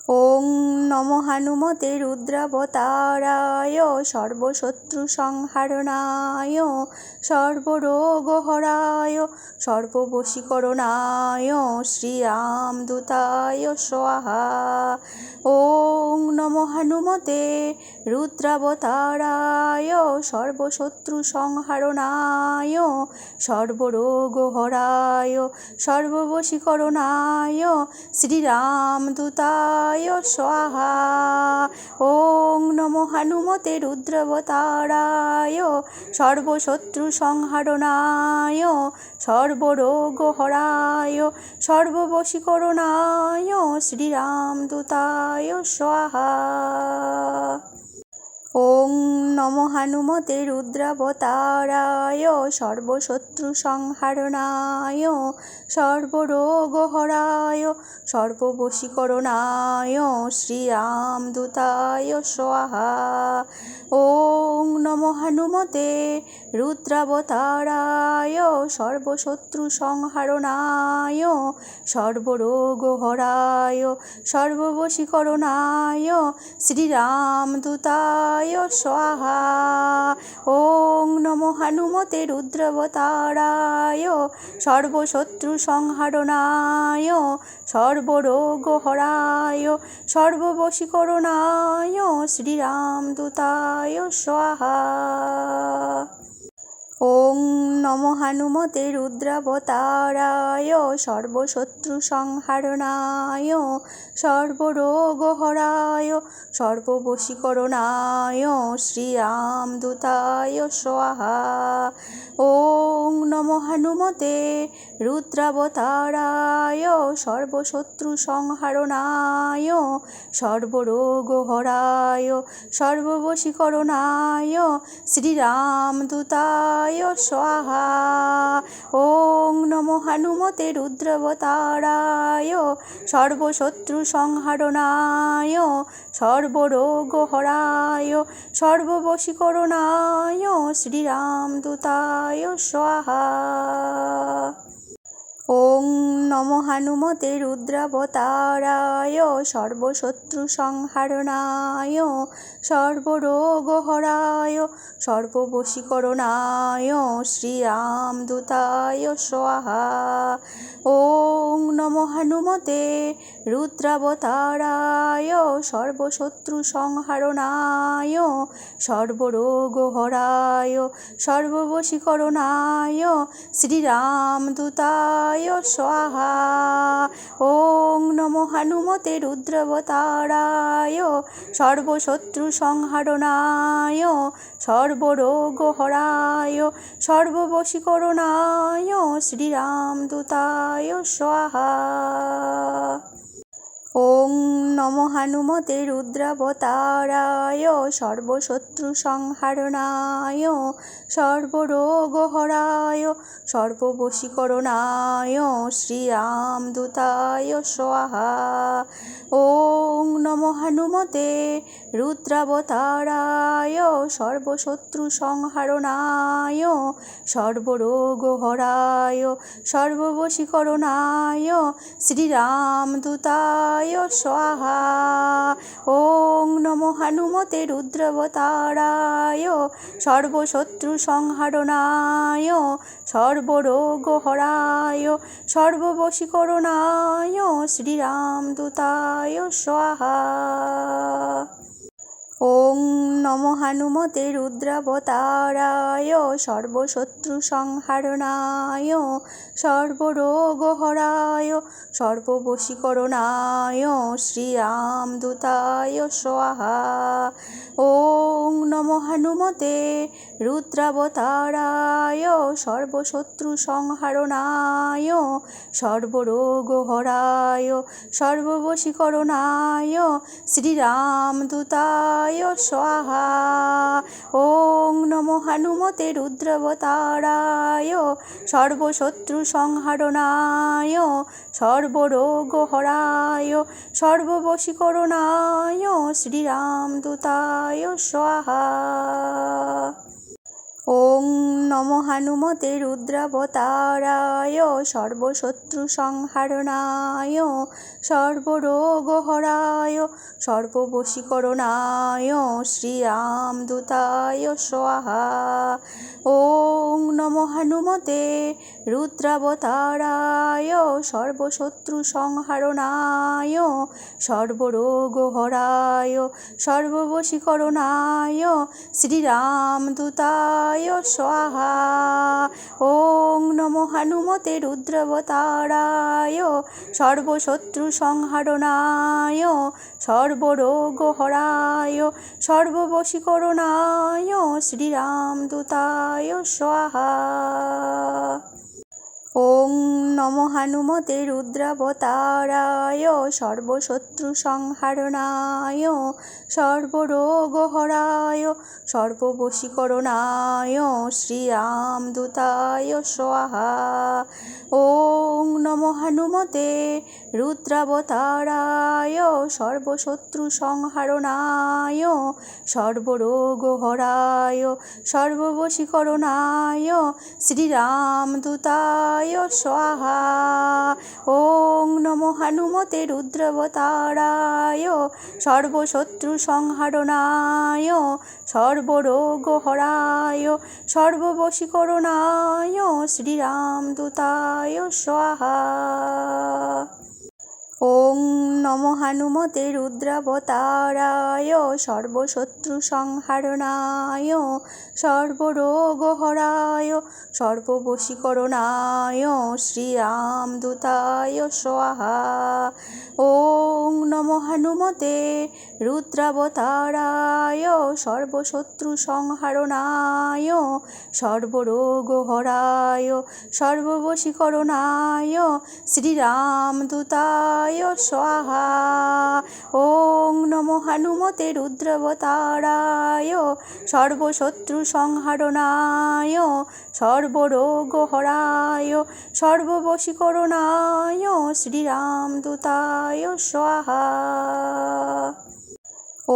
ওং নমো হনুমতে রুদ্রাবতারায় সর্বশত্রু সংহারণায় সর্বরোগহরায় সর্ববশীকরণায় শ্রীরামদূতায় স্বাহা। ওং নমো হনুমতে রুদ্রাবতারায় সর্বশত্রু সংহারণায় সর্বরোগহরায় সর্ববশীকরণায় শ্রীরামদূতায় স্বাহা। ওং নমো হনুমতে রুদ্রাবতারায় সর্বশত্রু সংহারণায় সর্বরোগহরায় সর্ববশীকরণায় শ্রীরামদূতায় স্বাহা। ওং নমো হনুমতে রুদ্রাবতারায় সর্বশত্রু সংহারণায় সর্বরোগহরায় সর্ববশীকরণায় শ্রীরামদূতায় স্বাহা। ওং নমো হনুমতে রুদ্রাবতারায় সর্বশত্রু সংহারণায় সর্বরোগহরায় সর্ববশীকরণায় শ্রীরামদূতায় স্বাহা। ওং নমো হনুমতে রুদ্রাবতারায় সর্বশত্রু সংহারণায় সর্বরোগহরায় সর্ববশীকরণায় শ্রীরামদূতায় স্বাহা। ওং নমো হনুমতে রুদ্রাবতারায় সর্বশত্রু সংহারণায় সর্বরোগহরায় সর্ববশীকরণায় শ্রীরামদূতায় স্বাহা। ওং নমো হনুমতে রুদ্রাবতারায় সর্বশত্রু সংহারণায় সর্বরোগহরায় সর্ববশীকরণায় শ্রীরামদূতায় স্বাহা। ওং নমো হনুমতে রুদ্রাবতারায় সর্বশত্রু সংহারণায় সর্বরোগহরায় সর্ববশীকরণায় শ্রীরামদূতায় স্বাহা। ওং নমো হনুমতে রুদ্রাবতারায় সর্বশত্রু সংহারণায় সর্বরোগহরায় সর্ববশীকরণায় শ্রীরামদূতায় স্বাহা। ওং নমো হনুমতে রুদ্রাবতারায় সর্বশত্রু সংহারণায় সর্বরোগহরায় সর্ববশীকরণায় শ্রীরামদূতায় স্বাহা। ওং নমো হনুমতে রুদ্রাবতারায় সর্বশত্রু সংহারণায় সর্বরোগহরায় সর্ববশীকরণায় শ্রীরামদূতায় স্বাহা। ওং নমো হনুমতে রুদ্রাবতারায় সর্বশত্রু সংহারণায় সর্বরোগহরায় সর্ববশীকরণায় শ্রীরামদূতায় স্বাহা। ওং নমো হনুমতে রুদ্রাবতারায় সর্বশত্রু সংহারণায় সর্বরোগহরায় সর্ববশীকরণায় শ্রীরামদূতায় স্বাহা। ওং নমো হনুমতে রুদ্রাবতারায় সর্বশত্রু সংহারণায় সর্বরোগহরায় সর্ববশীকরণায় শ্রীরামদূতায় স্বাহা। ওং নমো হনুমতে রুদ্রাবতারায় সর্বশত্রু সংহারণায় সর্বরোগহরায় সর্ববশীকরণায় শ্রীরামদূতায় স্বাহা। ওং নমো হনুমতে রুদ্রাবতারায় সর্বশত্রু সংহারণায় সর্বরোগহরায় সর্ববশীকরণায় শ্রীরামদূতায় স্বাহা। ওং নমো হনুমতে রুদ্রাবতারায় সর্বশত্রু সংহারণায় সর্বরোগহরায় সর্ববশীকরণায় শ্রীরামদূতায় স্বাহা। ওং নমো হনুমতে রুদ্রাবতারায় সর্বশত্রু সংহারণায় সর্বরোগহরায় সর্ববশীকরণায় শ্রীরামদূতায় স্বাহা। ওং নমো হনুমতে রুদ্রাবতারায় সর্বশত্রু সংহারণায় সর্বরোগহরায় সর্ববশীকরণায় শ্রীরামদূতায় স্বাহা। ওং নমো হনুমতে রুদ্রাবতারায় সর্বশত্রু সংহারণায় সর্বরোগহরায় সর্ববশীকরণায় শ্রীরামদূতায় স্বাহা। ওং নমো হনুমতে রুদ্রাবতারায় সর্বশত্রু সংহারণায় সর্বরোগহরায় সর্ববশীকরণায় শ্রীরামদূতায় স্বাহা। ওং নমো হনুমতে রুদ্রাবতারায় সর্বশত্রু সংহারণায় সর্বরোগহরায় সর্ববশীকরণায় শ্রীরামদূতায় স্বাহা। ওং নমো হনুমতে রুদ্রাবতারায় সর্বশত্রু সংহারণায় সর্বরোগহরায় সর্ববশীকরণায় শ্রীরামদূতায় স্বাহা। ওং নমো হনুমতে রুদ্রাবতারায় সর্বশত্রু সংহারণায় সর্বরোগহরায় সর্ববশীকরণায় শ্রীরামদূতায় স্বাহা। ওং নমো হনুমতে রুদ্রাবতারায় সর্বশত্রু সংহারণায় সর্বরোগহরায় সর্ববশীকরণায় শ্রীরামদূতায় স্বাহা। ওং নমো হনুমতে রুদ্রাবতারায় সর্বশত্রু সংহারণায় সর্বরোগহরায় সর্ববশীকরণায় শ্রীরামদূতায় স্বাহা।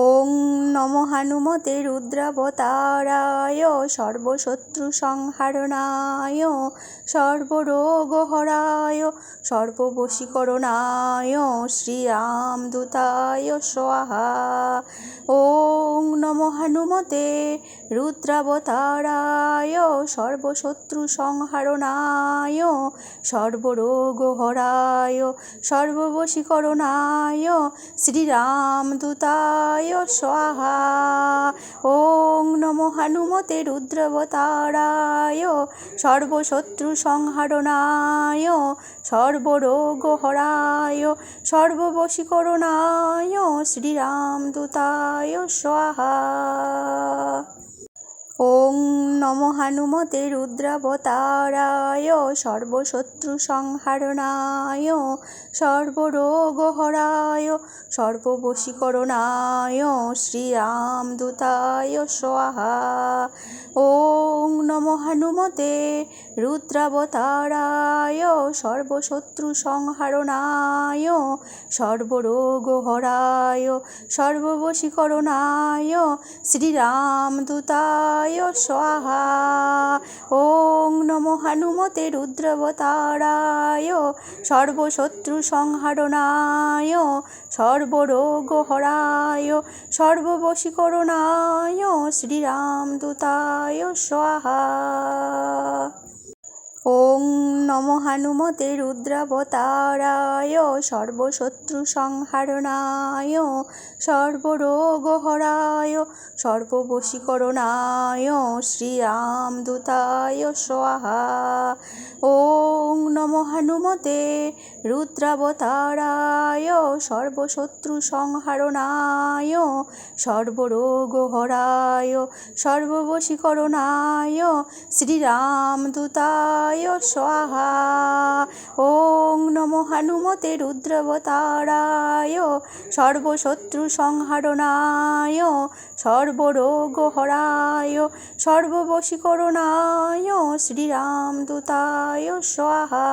ওং নমো হনুমতে রুদ্রাবতারায় সর্বশত্রু সংহারণায় সর্বরোগহরায় সর্ববশীকরণায় শ্রীরামদূতায় স্বাহা। ওং নমো হনুমতে রুদ্রাবতারায় সর্বশত্রু সংহারণায় সর্বরোগহরায় সর্ববশীকরণায় শ্রীরামদূতায় স্বাহা। ওং নমো হনুমতে রুদ্রাবতারায় সর্বশত্রু সংহারণায় সর্বরোগহরায় সর্ববশীকরণায় শ্রীরামদূতায় স্বাহা। ওং নমো হনুমতে রুদ্রাবতারায় সর্বশত্রু সংহারণায় সর্বরোগহরায় সর্ববশীকরণায় শ্রীরামদূতায় স্বাহা। ওং নমো হনুমতে রুদ্রাবতারায় সর্বশত্রু সংহারণায় সর্বরোগহরায় সর্ববশীকরণায় শ্রীরামদূতায় স্বাহা। ওং নমো হনুমতে রুদ্রাবতারায় সর্বশত্রু সংহারণায় সর্বরোগহরায় সর্ববশীকরণায় শ্রীরামদূতায় স্বাহা। ওং নমো হনুমতে রুদ্রাবতারায় সর্বশত্রু সংহারণায় সর্বরোগহরায় সর্ববশীকরণায় শ্রীরামদূতায় স্বাহা। ওং নমো হনুমতে রুদ্রাবতারায় সর্বশত্রু সংহারণায় সর্বরোগহরায় সর্ববশীকরণায় শ্রীরামদূতায় স্বাহা। ওং নমো হনুমতে রুদ্রাবতারায় সর্বশত্রু সংহারণায় সর্বরোগহরায় সর্ববশীকরণায় শ্রীরামদূতায় স্বাহা।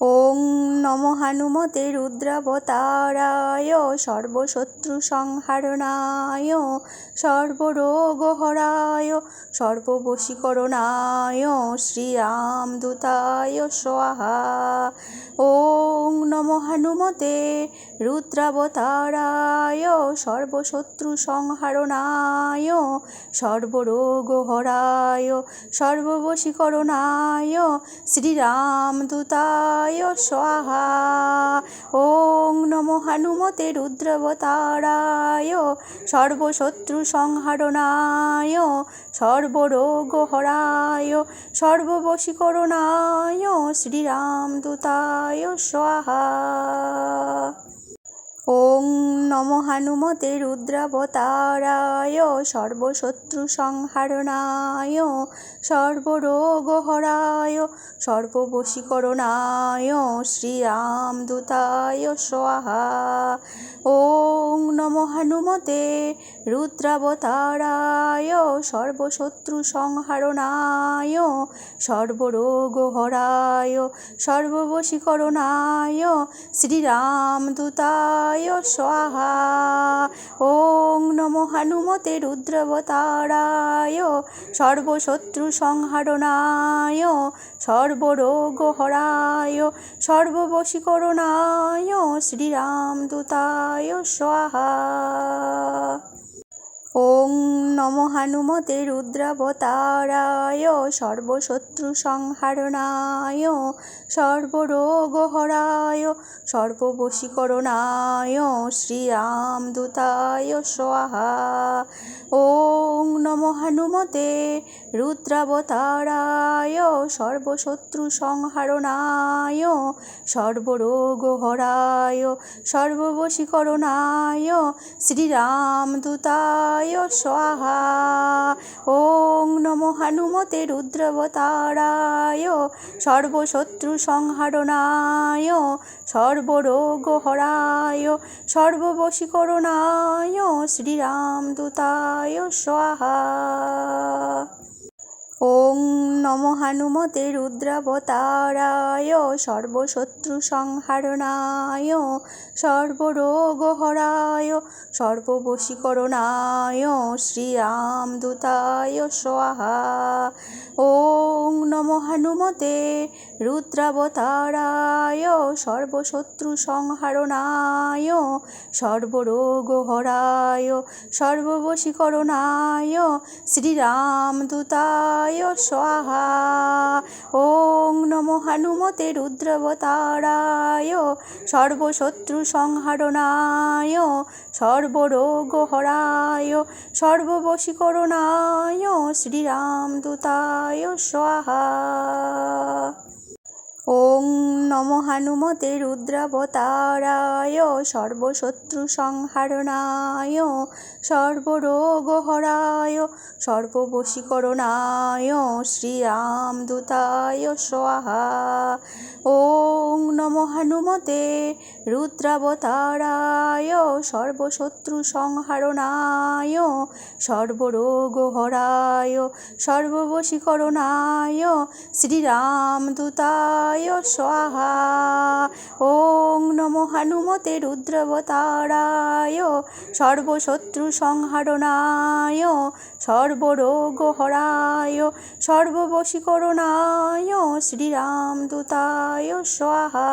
ওং নমো হনুমতে রুদ্রাবতারায় সর্বশত্রু সংহারণায় সর্বরোগহরায় সর্ববশীকরণায় শ্রীরামদূতায় স্বাহা। ওং নমো হনুমতে রুদ্রাবতারায় সর্বশত্রু সংহারণায় সর্বরোগহরায় সর্ববশীকরণায় শ্রীরামদূতায় স্বাহা। ওং নমো হনুমতে রুদ্রাবতারায় সর্বশত্রু সংহারণায় সর্বরোগহরায় সর্ববশীকরণায় শ্রীরামদূতায় স্বাহা। ওং নমো হনুমতে রুদ্রাবতারায় সর্বশত্রু সংহারণায় সর্বরোগহরায় সর্ববশীকরণায় শ্রীরামদূতায় স্বাহা। ওং নমো হনুমতে রুদ্রাবতারায় সর্বশত্রু সংহারণায় সর্বরোগহরায় সর্ববশীকরণায় শ্রীরামদূতায় স্বাহা। ওং নমো হনুমতে রুদ্রাবতারায় সর্বশত্রু সংহারণায় সর্বরোগহরায় সর্ববশীকরণায় শ্রীরামদূতায় স্বাহা। ওং নমো হনুমতে রুদ্রাবতারায় সর্বশত্রু সংহারণায় সর্বরোগহরায় সর্ববশীকরণায় শ্রীরামদূতায় স্বাহা। ওং নমো হনুমতে রুদ্রাবতারায় সর্বশত্রু সংহারণায় সর্বরোগহরায় সর্ববশীকরণায় শ্রীরামদূতায় স্বাহা। ওং নমো হনুমতে রুদ্রাবতারায় সর্বশত্রু সংহারণায় সর্বরোগহরায় সর্ববশীকরণায় শ্রীরামদূতায় স্বাহা। ওং নমো হনুমতে রুদ্রাবতারায় সর্বশত্রু সংহারণায় সর্বরোগহরায় সর্ববশীকরণায় শ্রীরামদূতায় স্বাহা। ওং নমো হনুমতে রুদ্রাবতারায় সর্বশত্রু সংহারণায় সর্বরোগহরায় সর্ববশীকরণায় শ্রীরামদূতায় স্বাহা। ওং নমো হনুমতে রুদ্রাবতারায় সর্বশত্রু সংহারণায় সর্বরোগহরায় সর্ববশীকরণায় শ্রীরামদূতায় স্বাহা। ওং নমো হনুমতে রুদ্রাবতারায় সর্বশত্রু সংহারণায় সর্বরোগহরায় সর্ববশীকরণায় শ্রীরামদূতায় স্বাহা। ওং নমো হনুমতে রুদ্রাবতারায় সর্বশত্রু সংহারণায় সর্বরোগহরায় সর্ববশীকরণায় শ্রীরামদূতায় স্বাহা। ওং নমো হনুমতে রুদ্রাবতারায় সর্বশত্রু সংহারণায় সর্বরোগহরায় সর্ববশীকরণায় শ্রীরামদূতায় স্বাহা।